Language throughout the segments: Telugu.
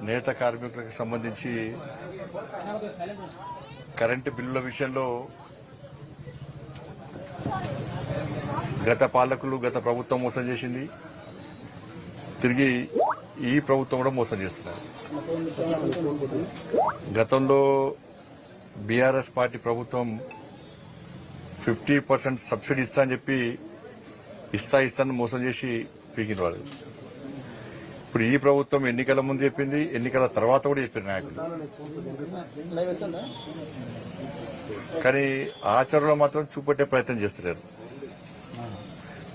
నేత కార్మికులకు సంబంధించి కరెంటు బిల్లుల విషయంలో గత పాలకులు గత ప్రభుత్వం మోసం చేసింది, తిరిగి ఈ ప్రభుత్వం కూడా మోసం చేస్తున్నారు. గతంలో బీఆర్ఎస్ పార్టీ ప్రభుత్వం 50% సబ్సిడీ ఇస్తా అని చెప్పి ఇస్తాను మోసం చేసి పీకిన వాళ్ళు. ఇప్పుడు ఈ ప్రభుత్వం ఎన్నికల ముందు చెప్పింది, ఎన్నికల తర్వాత కూడా చెప్పిన నాయకులు, కానీ ఆచరణలో మాత్రం చూపెట్టే ప్రయత్నం చేస్తున్నారు.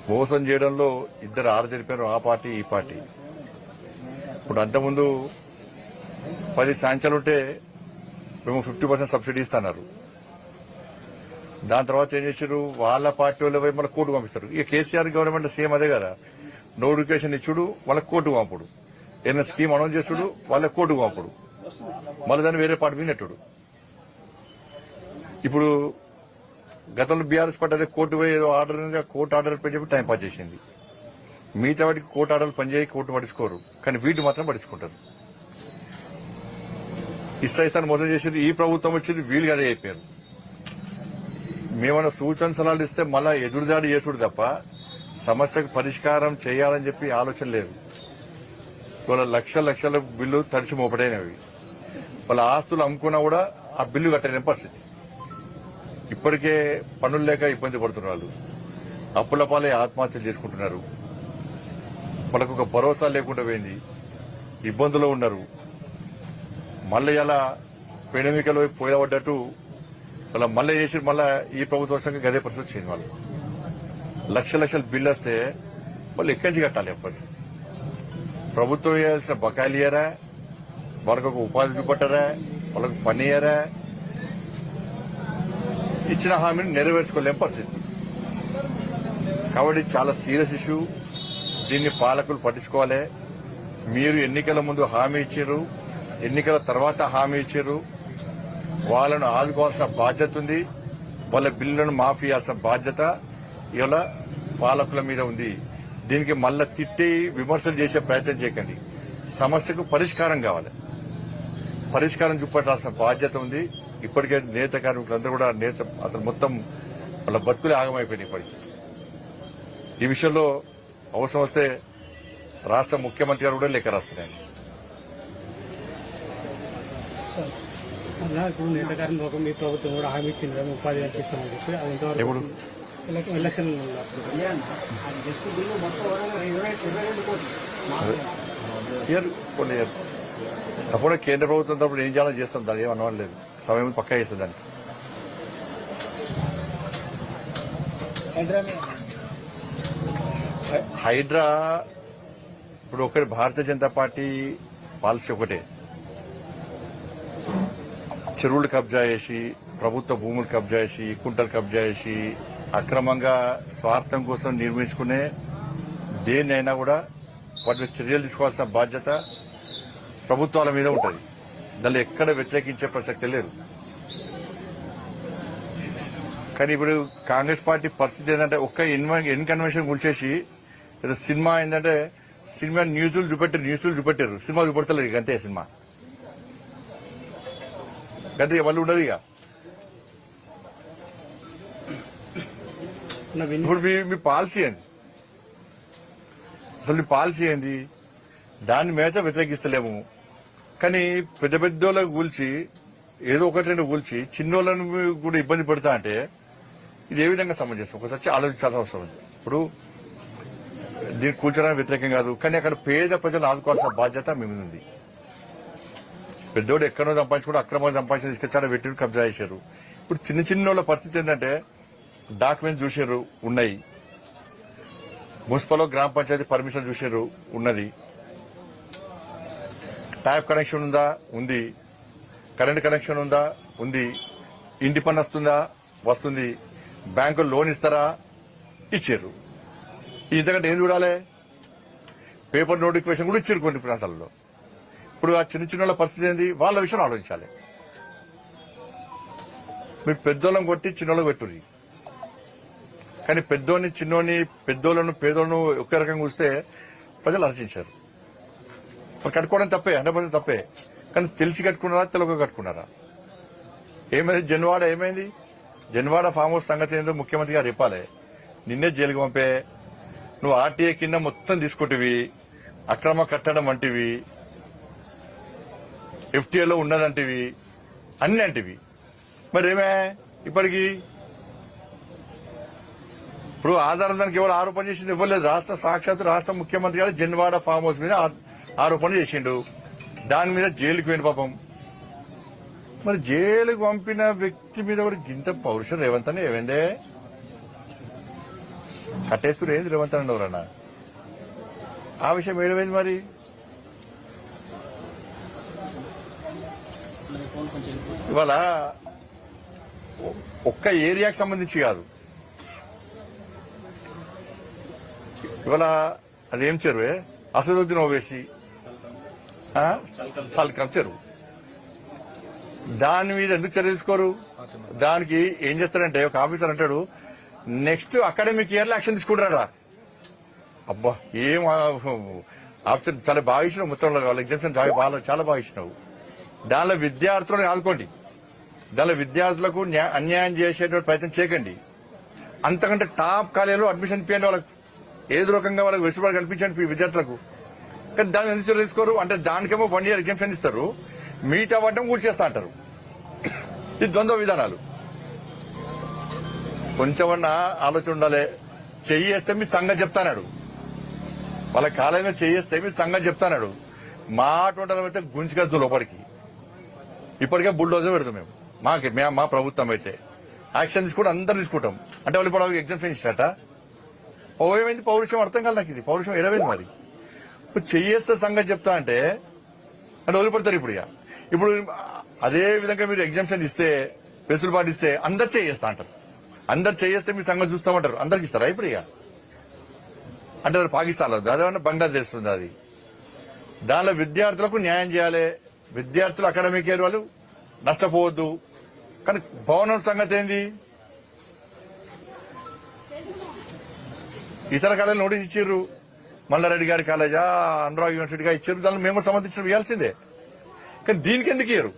మోసం చేయడంలో ఇద్దరు ఆడతెరిపారు, ఆ పార్టీ ఈ పార్టీ. ఇప్పుడు అంతకుముందు 10 సాంక్షలుంటే మేము 50% సబ్సిడీ ఇస్తున్నారు. దాని తర్వాత ఏం చేశారు, వాళ్ళ పార్టీ వాళ్ళు పోయి మళ్ళీ కోర్టు పంపిస్తారు. ఇక కేసీఆర్ గవర్నమెంట్ సేమ్ అదే కదా, నోటిఫికేషన్ ఇచ్చుడు వాళ్ళ కోర్టు పంపుడు, ఏదైనా స్కీమ్ అనౌన్స్ చేసుడు వాళ్ళ కోర్టు పంపుడు, మళ్ళీ దాన్ని వేరే పార్టీ మీద నెట్టుడు. ఇప్పుడు గతంలో బీఆర్ఎస్ పార్టీ అదే కోర్టు పోయి ఏదో ఆర్డర్ ఉంది, కోర్టు ఆర్డర్ పెట్టి చెప్పి టైం పాస్ చేసింది. మిగతా వాటికి కోర్టు ఆర్డర్లు పనిచేయి, కోర్టు పట్టించుకోరు, కానీ వీటి మాత్రం పట్టించుకుంటారు. ఇస్తాను మోసం చేసేది ఈ ప్రభుత్వం వచ్చింది, వీళ్ళు అదే అయిపోయారు. మేమన్నా సూచన సలహాలు ఇస్తే మళ్ళా ఎదురుదాడి చేసుడు తప్ప సమస్యకు పరిష్కారం చేయాలని చెప్పి ఆలోచన లేదు. వాళ్ళ లక్షల బిల్లు తడిచి మోపడైనవి, వాళ్ళ ఆస్తులు అమ్ముకున్నా కూడా ఆ బిల్లు కట్టలేని పరిస్థితి. ఇప్పటికే పనులు లేక ఇబ్బంది పడుతున్న వాళ్ళు అప్పుల పాలే ఆత్మహత్యలు చేసుకుంటున్నారు. వాళ్ళకు ఒక భరోసా లేకుండా పోయింది, ఇబ్బందులో ఉన్నారు. మళ్ళీ ఇలా పెడమికలో పోయబడ్డట్టు వాళ్ళ మళ్ళీ చేసి మళ్ళీ ఈ ప్రభుత్వ వర్షంగా గదే పరిస్థితి వచ్చింది. వాళ్ళు లక్షల బిల్లు వస్తే మళ్ళీ ఎక్కడి నుంచి కట్టాలి ఆ పరిస్థితి. ప్రభుత్వం వేయాల్సిన బకాయిలు ఇయ్యారా, వాళ్ళకు ఒక ఉపాధి చూపట్టారా, వాళ్ళకు పని ఇయ్యారా, ఇచ్చిన హామీని నెరవేర్చుకోలేని పరిస్థితి. కాబట్టి చాలా సీరియస్ ఇష్యూ, దీన్ని పాలకులు పట్టించుకోవాలి. మీరు ఎన్నికల ముందు హామీ ఇచ్చారు, ఎన్నికల తర్వాత హామీ ఇచ్చారు, వాళ్ళను ఆదుకోవాల్సిన బాధ్యత ఉంది, వాళ్ళ బిల్లులను మాఫీ చేయాల్సిన బాధ్యత ఇవాళ పాలకుల మీద ఉంది. దీనికి మళ్ళా తిట్టి విమర్శలు చేసే ప్రయత్నం చేయకండి. సమస్యకు పరిష్కారం కావాలి, పరిష్కారం చూపెట్టాల్సిన బాధ్యత ఉంది. ఇప్పటికే నేత కార్మికులందరూ కూడా అసలు మొత్తం వాళ్ళ బతుకులే ఆగమైపోయినాయి. ఇప్పటికీ ఈ విషయంలో అవసరం వస్తే రాష్ట్ర ముఖ్యమంత్రి గారు కూడా లెక్క రాస్తున్నాయి. ఇప్పుడు నేత కార్మికులకు మీ ప్రభుత్వం కూడా హామీ ఇచ్చింది, ఉపాధి కల్పిస్తామని చెప్పి అది ఎప్పుడు ఎలక్షన్ తప్పకుండా కేంద్ర ప్రభుత్వం తప్పుడు ఏం చేయాలో చేస్తాం, దాన్ని ఏం అనవలేదు. సమయం పక్కా చేస్తుంది దాన్ని. హైడ్రా ఇప్పుడు ఒకటి భారతీయ జనతా పార్టీ పాలసీ ఒకటే, చెరువులు కబ్జా చేసి, ప్రభుత్వ భూములు కబ్జా చేసి, కుంటలు కబ్జా చేసి, అక్రమంగా స్వార్థం కోసం నిర్మించుకునే దేన్నైనా కూడా వాటిని చర్యలు తీసుకోవాల్సిన బాధ్యత ప్రభుత్వాల మీద ఉంటుంది. దాన్ని ఎక్కడ వ్యతిరేకించే ప్రసక్తి లేదు. కానీ ఇప్పుడు కాంగ్రెస్ పార్టీ పరిస్థితి ఏంటంటే ఒక్క ఇన్కన్వెన్షన్ కూల్చేసి ఏదో సినిమా ఏంటంటే సినిమా న్యూస్లు చూపెట్టారు, సినిమా చూపెడతలేదు. ఇక అంతే సినిమా, గంతే వాళ్ళు ఉండదు. ఇక ఇప్పుడు మీ పాలసీ ఏంది, అసలు మీ పాలసీ ఏంది? దాని మీద వ్యతిరేకిస్తలేము, కానీ పెద్ద పెద్దోళ్ళకు కూల్చి ఏదో ఒకటి రెండు కూల్చి చిన్నోళ్ళను కూడా ఇబ్బంది పెడతా అంటే ఇది ఏ విధంగా సమంజసం? ఒకసారి ఆలోచించాల్సిన అవసరం ఉంది. ఇప్పుడు దీన్ని కూల్చడానికి వ్యతిరేకం కాదు, కానీ అక్కడ పేద ప్రజలు ఆదుకోవాల్సిన బాధ్యత మీ మీద ఉంది. పెద్దోడు ఎక్కడో సంపాదించుకుంటూ అక్రమంగా సంపాదించి తీసుకొచ్చాడో వెట్టి కబ్జా చేశారు. ఇప్పుడు చిన్నోళ్ళ పరిస్థితి ఏంటంటే డాక్యుమెంట్స్ చూసారు ఉన్నాయి, మున్సిపల్ గ్రామ పంచాయతీ పర్మిషన్ చూసారు ఉన్నది, ట్యాప్ కనెక్షన్ ఉందా ఉంది, కరెంట్ కనెక్షన్ ఉందా ఉంది, ఇంటి పన్ను వస్తుందా వస్తుంది, బ్యాంకులు లోన్ ఇస్తారా ఇచ్చారు. ఇంతకంటే ఏం చూడాలి? పేపర్ నోటిఫికేషన్ కూడా ఇచ్చారు కొన్ని ప్రాంతాలలో. ఇప్పుడు ఆ చిన్న పరిస్థితి ఏంది? వాళ్ళ విషయం ఆలోచించాలి. మీరు పెద్దోళ్ళని కొట్టి చిన్నోళ్ళకి పెట్టుర్రి, కానీ పెద్దోని చిన్నోని పెద్దోళ్ళను పేదోళ్ళను ఒకే రకంగా చూస్తే ప్రజలు ఆలోచించారు. మరి కట్టుకోవడం తప్పే, 100% తప్పే. కానీ తెలిసి కట్టుకున్నారా, తెలియక కట్టుకున్నారా? ఏమైంది జన్వాడ? ఏమైంది జన్వాడ ఫామ్ హౌస్ సంగతి ఏందో ముఖ్యమంత్రి గారు చెప్పాలి. నిన్నే జైలుకి పంపే, నువ్వు ఆర్టీఏ కింద మొత్తం తీసుకుంటువి, అక్రమ కట్టడం అంటివి, ఎఫ్టీఏలో ఉన్నదంటివి, అన్ని అంటివి. మరి ఏమే ఇప్పటికి? ఇప్పుడు ఆధారం దానికి ఎవరు ఆరోపణ చేసింది ఇవ్వలేదు. సాక్షాత్ రాష్ట్ర ముఖ్యమంత్రి గారు జన్వాడ ఫామ్ హౌస్ మీద ఆరోపణ చేసిండు. దాని మీద జైలుకి పోయిన పాపం. మరి జైలుకు పంపిన వ్యక్తి మీద కూడా గింత పౌరుషం రేవంత్ అని ఏమైందే? కట్టేస్తూ ఏంది రేవంత్ అని ఎవరన్నా? ఆ విషయం ఏమైంది మరి? ఇవాళ ఒక్క ఏరియాకి సంబంధించి కాదు, ఇవాళ అదేం చెరువే, అసదుద్దీన్ ఓవేసి సల్కం చెరువు, దాని మీద ఎందుకు చర్య తీసుకోరు? దానికి ఏం చేస్తారంటే ఒక ఆఫీసర్ అంటాడు నెక్స్ట్ అకాడమిక్ ఇయర్ లో యాక్షన్ తీసుకుంటారా. అబ్బా ఏం ఆప్షన్ చాలా బాగా ఇచ్చినావు, మొత్తం వాళ్ళ ఎగ్జామ్షన్ చాలా బాగా ఇచ్చినావు. దానిలో విద్యార్థులను ఆదుకోండి, దానిలో విద్యార్థులకు అన్యాయం చేసేటువంటి ప్రయత్నం చేయకండి. అంతకంటే టాప్ కాలేజీలో అడ్మిషన్ ఇప్పియండి, వాళ్ళకు ఏదో రకంగా వాళ్ళకి వెసులుబాటు కల్పించండి విద్యార్థులకు. కానీ దాన్ని ఎందుకు చర్య తీసుకోరు? అంటే దానికేమో 1 year ఎగ్జామ్షన్ ఇస్తారు, మిగతా వాటం కూర్చేస్తా అంటారు. ఇది ద్వంద్వ విధానాలు. కొంచెమన్నా ఆలోచన ఉండాలి. చెయ్యేస్తే మీ సంగతి చెప్తానాడు, వాళ్ళ కాలేజీలో చెయ్యేస్తే మీ సంగతి చెప్తానాడు. మా అటువంటి అయితే గుంజుకొద్దు లోపలికి. ఇప్పటికే బుల్డోజర్ పెడతాం మేము, మా ప్రభుత్వం అయితే యాక్షన్ తీసుకుంటే అందరూ తీసుకుంటాం. అంటే వాళ్ళు ఇప్పుడు ఎగ్జామ్షన్ ఇస్తారట. ఏమైంది పౌరుషం? అర్థం కాదు నాకు. ఇది పౌరుషం ఎడమైంది మరి. ఇప్పుడు చెయ్యేస్తే సంగతి చెప్తా అంటే వదిలిపడతారు. ఇప్పుడు అదే విధంగా మీరు ఎగ్జామ్షన్ ఇస్తే, వెసులుబాటు ఇస్తే అందరు చేయేస్తా అంటారు. అందరు చేయేస్తే మీ సంగతి చూస్తామంటారు. అందరికి ఇస్తారా ఇప్పుడు? అంటే పాకిస్తాన్ లో అదేమన్నా బంగ్లాదేశ్ ఉంది. అది దానిలో విద్యార్థులకు న్యాయం చేయాలి. విద్యార్థులు అకాడమిక్ ఇయర్ వాళ్ళు నష్టపోవద్దు. కానీ భవనం సంగతి ఏంది? ఇతర కాలేజీలు నోటీస్ ఇచ్చిర్రు. మల్లారెడ్డి గారి కాలేజా, అనురాగ్ యూనివర్సిటీగా ఇచ్చారు. దానిలో మేము సంబంధించిన ఇవ్వాల్సిందే. కానీ దీనికి ఎందుకు ఇయ్యరు?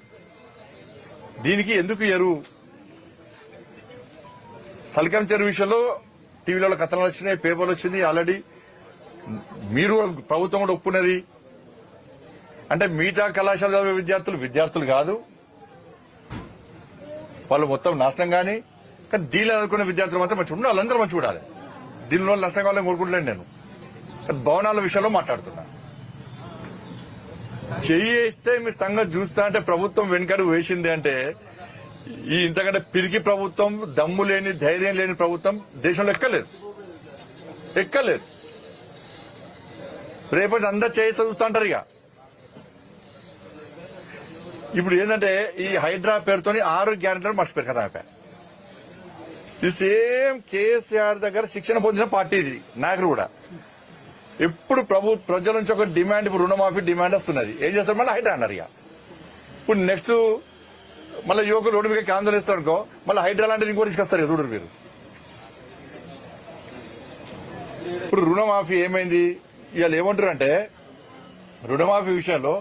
దీనికి ఎందుకు ఇయ్యరు? సల్కం చెరువు విషయంలో టీవీలలో కథనాలు వచ్చినాయి, పేపర్లు వచ్చింది. ఆల్రెడీ మీరు ప్రభుత్వం కూడా ఒప్పుకున్నది. అంటే మిగతా కళాశాల చదివే విద్యార్థులు కాదు, వాళ్ళు మొత్తం నాశనం. కానీ దీనిలో చదువుకునే విద్యార్థులు మాత్రం మంచిగా ఉండాలి, వాళ్ళందరూ మంచిగా ఉండాలి. దీనిలో నష్టం కావాలని కోరుకుంటలేను నేను. భవనాల విషయంలో మాట్లాడుతున్నా. చెయ్యిస్తే మీ సంగతి చూస్తా అంటే ప్రభుత్వం వెనుకడు వేసింది అంటే ఈ ఇంతకంటే పిరికి ప్రభుత్వం, దమ్ము లేని, ధైర్యం లేని ప్రభుత్వం దేశంలో ఎక్కలేదు. రేపటి అందరు చేసి చూస్తా అంటారు. ఇప్పుడు ఏంటంటే ఈ హైడ్రా పేరుతోని 6 గ్యారెంటీలు మర్చిపోయారు కదా. ఇది సేమ్ కేసీఆర్ దగ్గర శిక్షణ పొందిన పార్టీ ఇది, నాయకులు కూడా. ఎప్పుడు ప్రజల నుంచి ఒక డిమాండ్, ఇప్పుడు రుణమాఫీ డిమాండ్ వస్తున్నది. ఏం చేస్తారు? మళ్ళీ హైడ్రా అన్నారు. ఇప్పుడు నెక్స్ట్ మళ్ళీ యువకులు రోడ్డు మీద ఆందోళన ఇస్తారు అనుకో, మళ్ళీ హైడ్రా లాంటిది ఇంకోటి తీసుకొస్తారు. చూడరు మీరు. ఇప్పుడు రుణమాఫీ ఏమైంది? ఇవాళ ఏమంటారు అంటే రుణమాఫీ విషయంలో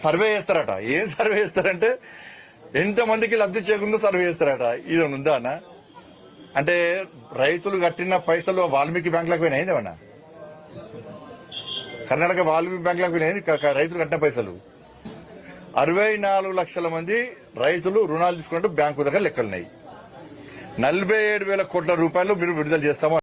సర్వే చేస్తారట. ఏం సర్వే చేస్తారంటే ఎంతమందికి లబ్ధి చేకుందో సర్వే చేస్తారట. ఇది ఉందా అన్న? అంటే రైతులు కట్టిన పైసలు వాల్మీకి బ్యాంకులకు పోయినాయి ఏమన్నా? కర్ణాటక వాల్మీకి బ్యాంకులకు పోయినాయి రైతులు కట్టిన పైసలు. 64 లక్షల మంది రైతులు రుణాలు తీసుకున్నట్టు బ్యాంకు దగ్గర లెక్కలున్నాయి. 47,000 కోట్ల రూపాయలు మీరు విడుదల చేస్తామో